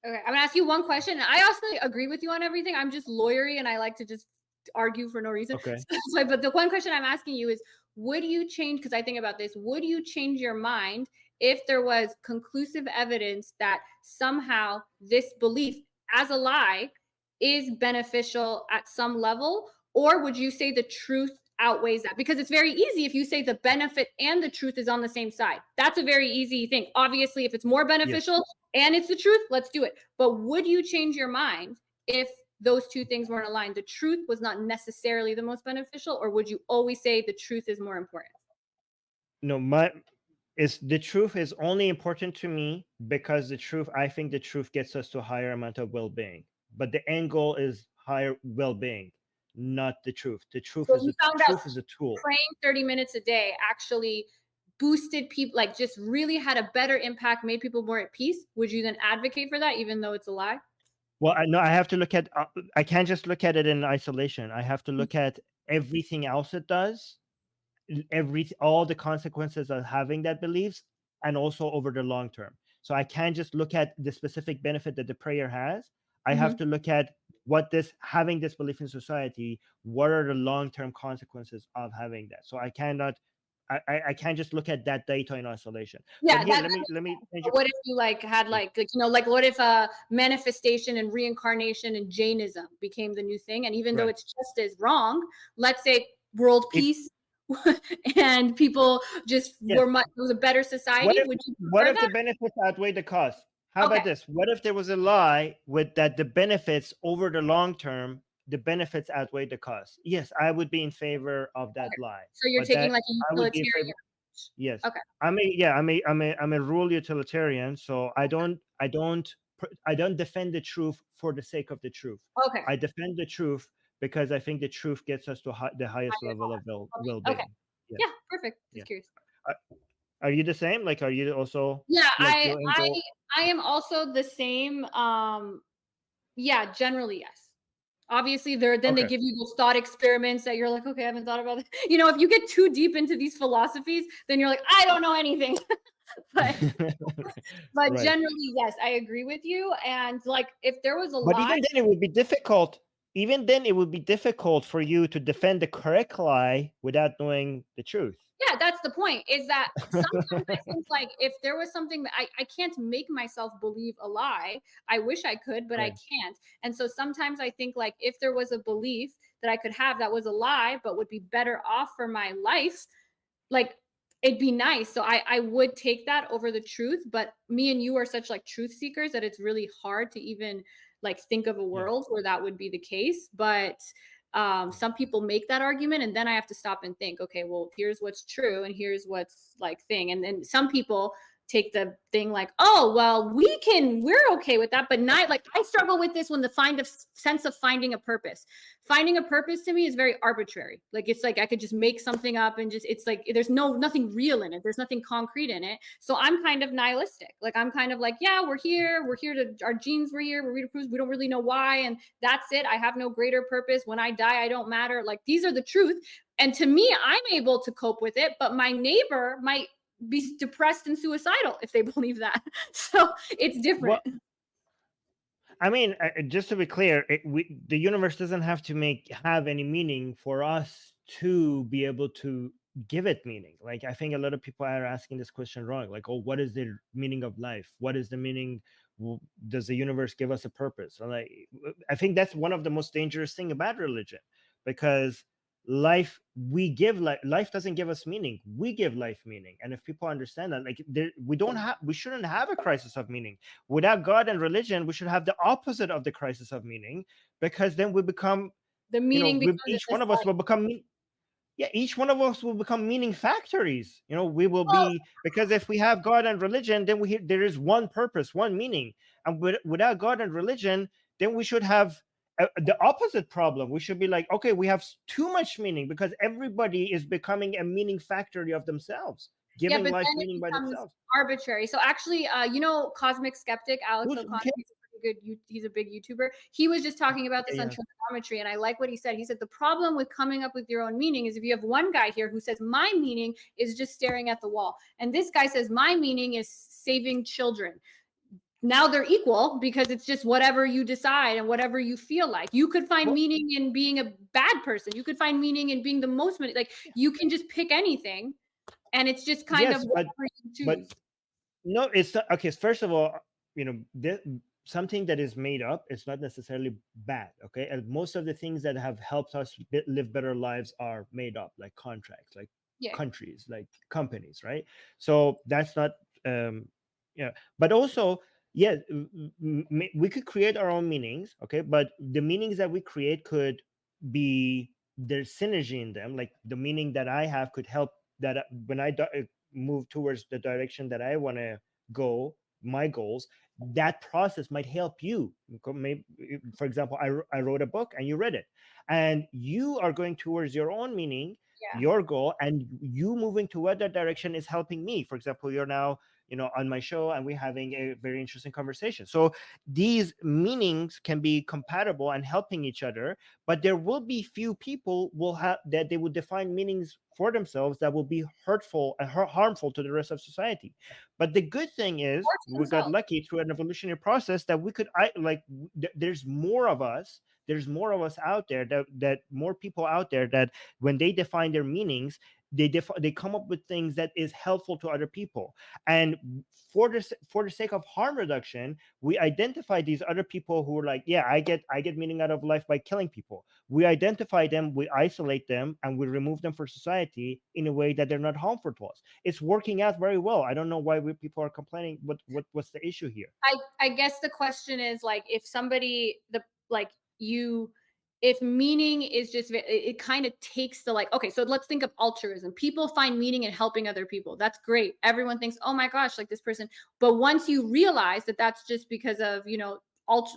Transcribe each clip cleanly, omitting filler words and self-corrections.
Okay, I'm gonna ask you one question. I also agree with you on everything. I'm just lawyery and I like to just argue for no reason. Okay. But the one question I'm asking you is, would you change, because I think about this, would you change your mind if there was conclusive evidence that somehow this belief as a lie is beneficial at some level? Or would you say the truth outweighs that? Because it's very easy if you say the benefit and the truth is on the same side. That's a very easy thing. Obviously, if it's more beneficial and it's the truth, let's do it. But would you change your mind if those two things weren't aligned? The truth was not necessarily the most beneficial, or would you always say the truth is more important? No, the truth is only important to me because I think the truth gets us to a higher amount of well-being. But the end goal is higher well-being, not the truth. The truth So is you found out a tool. praying 30 minutes a day actually boosted people, like just really had a better impact, made people more at peace. Would you then advocate for that, even though it's a lie? Well, I have to look at. I can't just look at it in isolation. I have to look at everything else it does, all the consequences of having that beliefs, and also over the long term. So I can't just look at the specific benefit that the prayer has. I have to look at having this belief in society, what are the long-term consequences of having that. So I cannot, I can't just look at that data in isolation. Yeah, But here, that, let me what if you like had like what if manifestation and reincarnation and Jainism became the new thing? And even though it's just as wrong, let's say world peace and people just were much, it was a better society. Would you what prefer if the that? benefits outweigh the cost? How about this? What if there was a lie with that the benefits over the long term, the benefits outweigh the cost? Yes, I would be in favor of that lie. So you're But taking that like a I would be in favor. utilitarian. Yes. Okay. I'm a rule utilitarian, so I don't defend the truth for the sake of the truth. Okay. I defend the truth because I think the truth gets us to the highest level of well-being. Okay. Yeah, perfect. Just curious. Are you the same? Like, are you also? Yeah, Like, I am also the same. Yeah, generally yes. Obviously, they Okay. give you those thought experiments that you're like, okay, I haven't thought about it. You know, if you get too deep into these philosophies, then you're like, I don't know anything. but Right. generally, yes, I agree with you. And like, if there was a But lie, even then, it would be difficult. Even then, it would be difficult for you to defend the correct lie without knowing the truth. yeah, that's the point, is that sometimes I think like if there was something that I can't make myself believe a lie. I wish I could, but I can't. And so sometimes I think like if there was a belief that I could have that was a lie, but would be better off for my life, like it'd be nice. So I would take that over the truth. But me and you are such like truth seekers that it's really hard to even like think of a world where that would be the case. But some people make that argument, and then I have to stop and think, okay, well, here's what's true and here's what's like thing. And then some people take the thing like, oh, well, we're okay with that, but not like I struggle with this when the sense of finding a purpose. Finding a purpose to me is very arbitrary. Like it's like I could just make something up and just it's like there's nothing real in it. There's nothing concrete in it. So I'm kind of nihilistic. Like I'm kind of like, yeah, we're here to our genes were here, we're reproduced, we don't really know why, and that's it. I have no greater purpose. When I die, I don't matter. Like these are the truth. And to me, I'm able to cope with it, but my neighbor might be depressed and suicidal if they believe that. So it's different. Well, I mean, just to be clear, the universe doesn't have to have any meaning for us to be able to give it meaning. Like, I think a lot of people are asking this question wrong. Like, oh, what is the meaning of life? What is the meaning? Does the universe give us a purpose? And I think that's one of the most dangerous thing about religion, because life doesn't give us meaning. We give life meaning. And if people understand that, like, we shouldn't have a crisis of meaning. Without God and religion, we should have the opposite of the crisis of meaning, because then we become the meaning, each one of us will become meaning factories. We will be, because if we have God and religion, then there is one purpose, one meaning. And without God and religion, then we should have the opposite problem. We should be like, okay, we have too much meaning because everybody is becoming a meaning factory of themselves, giving life meaning by themselves. Arbitrary. So actually, Cosmic Skeptic Alex O'Connor, he's a big YouTuber. He was just talking about this on trigonometry, and I like what he said. He said the problem with coming up with your own meaning is if you have one guy here who says my meaning is just staring at the wall, and this guy says my meaning is saving children. now they're equal because it's just whatever you decide and whatever you feel like. You could find Well, meaning in being a bad person. You could find meaning in being the most like you can just pick anything, and it's just kind of yes, whatever you but choose. no, it's not, okay. First of all, something that is made up is not necessarily bad. Okay, and most of the things that have helped us live better lives are made up, like contracts, like Yeah. countries, like companies, right? So that's not, yeah. But also, yeah, we could create our own meanings, okay, but the meanings that we create could be, there's synergy in them. Like the meaning that I have could help that when I move towards the direction that I want to go, my goals, that process might help you. Maybe, for example, I wrote a book and you read it, and you are going towards your own meaning, Yeah. your goal, and you moving toward that direction is helping me. For example, you're now, on my show, and we're having a very interesting conversation. So these meanings can be compatible and helping each other, but there will be few people will have that they will define meanings for themselves that will be hurtful and harmful to the rest of society. But the good thing is Or to we got themselves. lucky through an evolutionary process that we could, there's more of us, out there, that more people out there, that when they define their meanings, they come up with things that is helpful to other people. And for the sake of harm reduction, we identify these other people who are like, yeah, I get meaning out of life by killing people. We identify them, we isolate them, and we remove them for society in a way that they're not harmful to us. It's working out very well. I don't know why people are complaining. What's the issue here? I guess the question is like if somebody the like you if meaning is just it kind of takes the like okay, so let's think of altruism. People find meaning in helping other people. That's great. Everyone thinks, "Oh my gosh, like this person." But once you realize that that's just because of,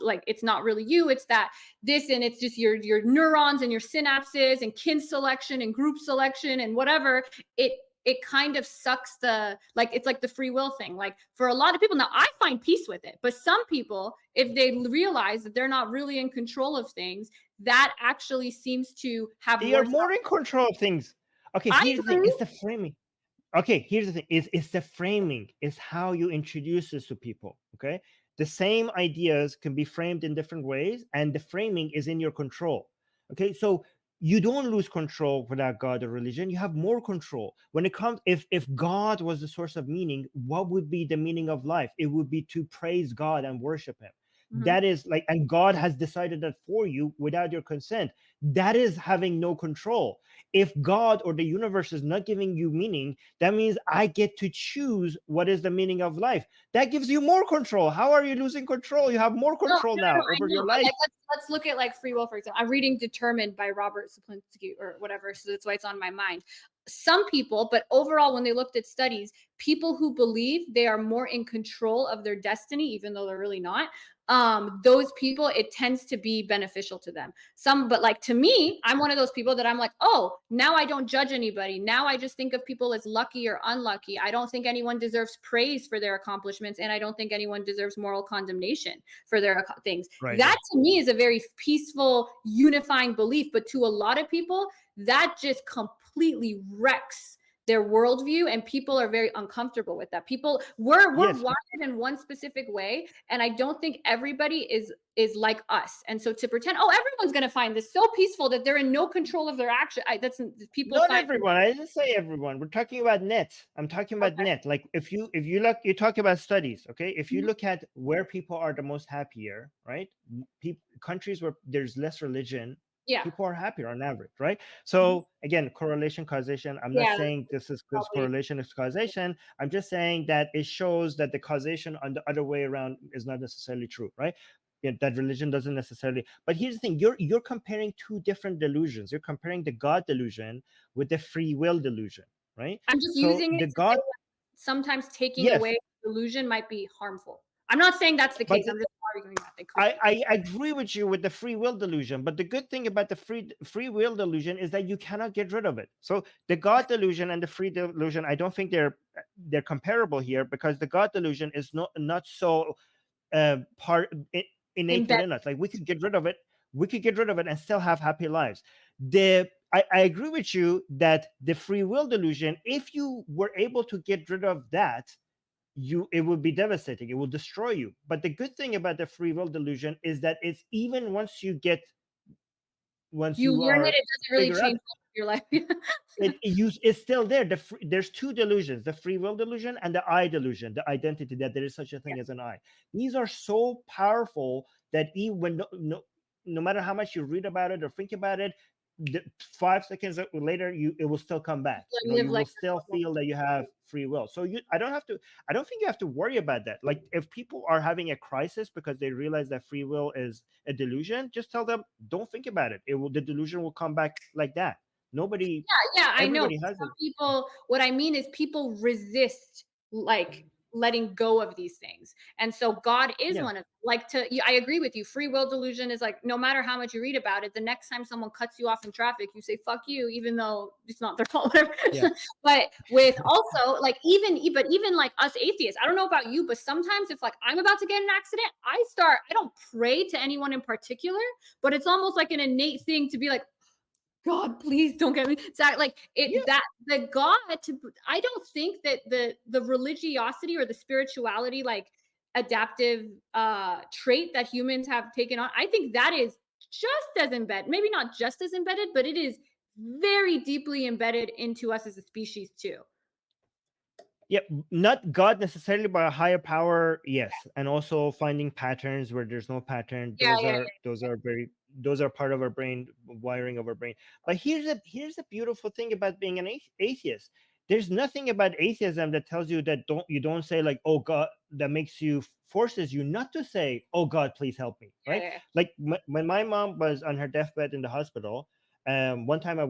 like it's not really you, it's that this and it's just your neurons and your synapses and kin selection and group selection and whatever, it it kind of sucks the like it's like the free will thing. Like for a lot of people now I find peace with it, but some people if they realize that they're not really in control of things, that actually seems to have They are worse. more in control of things. Okay, I here's the thing, agree. it's the framing. Okay, here's the thing, is it's the framing, is how you introduce this to people. Okay, the same ideas can be framed in different ways, and the framing is in your control. Okay, so you don't lose control without God or religion. You have more control when it comes, if God was the source of meaning, what would be the meaning of life? It would be to praise God and worship him. Mhm. That is like, and God has decided that for you without your consent. That is having no control. If God or the universe is not giving you meaning, that means I get to choose what is the meaning of life. That gives you more control. How are you losing control? You have more No, control now I over know. your life. Like let's look at like free will, for example. I'm reading Determined by Robert Sapolsky or whatever, so that's why it's on my mind. Some people, but overall, when they looked at studies, people who believe they are more in control of their destiny, even though they're really not, those people, it tends to be beneficial to them. Some, but like to me, I'm one of those people that I'm like, oh, now I don't judge anybody. Now I just think of people as lucky or unlucky. I don't think anyone deserves praise for their accomplishments, and I don't think anyone deserves moral condemnation for their things. Right, That right. to me is a very peaceful, unifying belief. But to a lot of people, that just completely wrecks their worldview, and people are very uncomfortable with that. People, we're Yes. wired in one specific way, and I don't think everybody is like us. And so to pretend, oh, everyone's going to find this so peaceful that they're in no control of their action, that's people Not find. everyone. I didn't say everyone. We're talking about net. I'm talking about Okay. net. Like if you look, you talk about studies. Okay, if you Mhm. look at where people are the most happier, right? Countries where there's less religion, Yeah. people are happier on average, right? Mhm. So again, correlation, causation. I'm not Yeah, saying this is this probably. correlation is causation. I'm just saying that it shows that the causation on the other way around is not necessarily true, right? Yeah, that religion doesn't necessarily. But here's the thing, you're comparing two different delusions. You're comparing the God delusion with the free will delusion, right? I'm just So using it the to say God, that sometimes taking yes, away illusion might be harmful. I'm not saying that's the but case. I'm just arguing that they could I, be. I agree with you with the free will delusion, but the good thing about the free will delusion is that you cannot get rid of it. So the God delusion and the free delusion, I don't think they're comparable here, because the God delusion is not so part innate Embed. within us. Like we could get rid of it and still have happy lives. I agree with you that the free will delusion, if you were able to get rid of that, it would be devastating. It will destroy you. But the good thing about the free will delusion is that it's even once You you learn it, are it doesn't really figure out, change your life. it's still there. There's two delusions: the free will delusion and the I delusion, the identity that there is such a thing as an I. These are so powerful that even no matter how much you read about it or think about it, 5 seconds later, it will still come back. Live You will like still feel that you have free will. So I don't think you have to worry about that. Like, if people are having a crisis because they realize that free will is a delusion, just tell them, don't think about it. The delusion will come back like that. Nobody yeah, I know. Everybody has it. Some people, what I mean is people resist like letting go of these things. And so God is Yeah, one of I agree with you. Free will delusion is like no matter how much you read about it, the next time someone cuts you off in traffic, you say fuck you, even though it's not their fault, whatever. yeah, But with also like even like us atheists, I don't know about you, but sometimes if like I'm about to get in an accident, I don't pray to anyone in particular, but it's almost like an innate thing to be like, God, please don't get me. So like yeah. it that the God to I don't think that the religiosity or the spirituality like adaptive trait that humans have taken on, I think that is just as embedded, maybe not just as embedded, but it is very deeply embedded into us as a species too. Yeah, not God necessarily, but a higher power, yes. And also finding patterns where there's no pattern. Yeah, yeah, Those are part of our brain, wiring of our brain. But here's the beautiful thing about being an atheist. There's nothing about atheism that tells you that you don't say like, oh God, that forces you not to say, oh God, please help me, yeah, right? yeah. Like when my mom was on her deathbed in the hospital, one time I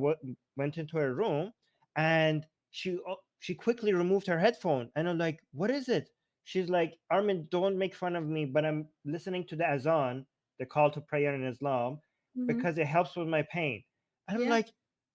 went into her room, and she quickly removed her headphone, and I'm like, what is it? She's like, Armin, don't make fun of me, but I'm listening to the azan, the call to prayer in Islam, Mhm. because it helps with my pain. And I'm Yeah. like,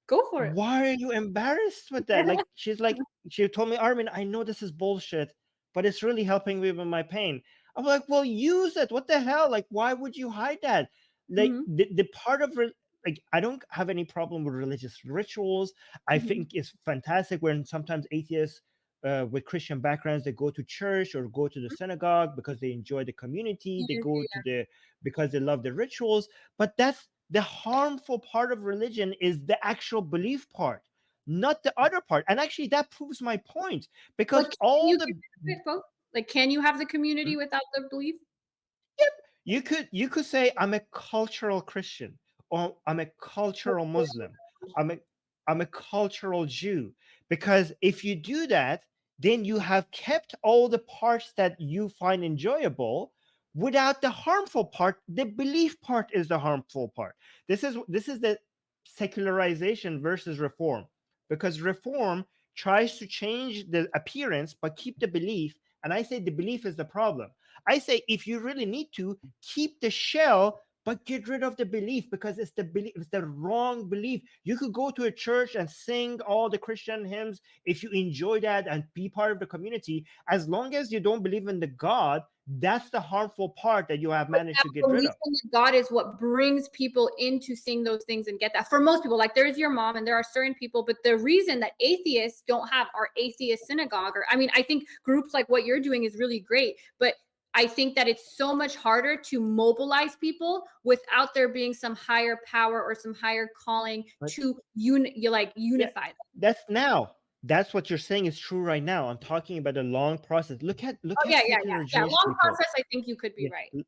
Go for it. why are you embarrassed with that? Like, she told me, Armin, I know this is bullshit, but it's really helping me with my pain. I'm like, well, use it. What the hell? Like, why would you hide that? Like, Mhm. the part of like, I don't have any problem with religious rituals. I Mhm. think it's fantastic when sometimes atheists with Christian backgrounds, they go to church or go to the synagogue because they enjoy the community. They go to because they love the rituals. But that's the harmful part of religion, is the actual belief part, not the other part. And actually, that proves my point, because But can all you the get both? Like, can you have the community without the belief? you could say, I'm a cultural Christian, or I'm a cultural Muslim, i'm a I'm a cultural Jew. Because if you do that, then you have kept all the parts that you find enjoyable without the harmful part. The belief part is the harmful part. This is the secularization versus reform, because reform tries to change the appearance but keep the belief. And I say the belief is the problem. I say, if you really need to, keep the shell, but get rid of the belief, because it's the wrong belief. You could go to a church and sing all the Christian hymns if you enjoy that and be part of the community. As long as you don't believe in the God, that's the harmful part that you have managed to get rid Belief of. in God is what brings people into seeing those things and get that. For most people, like there's your mom, and there are certain people, but the reason that atheists don't have our atheist synagogue, or I mean, I think groups like what you're doing is really great, but I think that it's so much harder to mobilize people without there being some higher power or some higher calling But to yeah, unify them. that's what you're saying is true right now. I'm talking about a long process. Look Oh at yeah, yeah, yeah, secular yeah. Jewish Long people. process. I think you could be Yeah, right.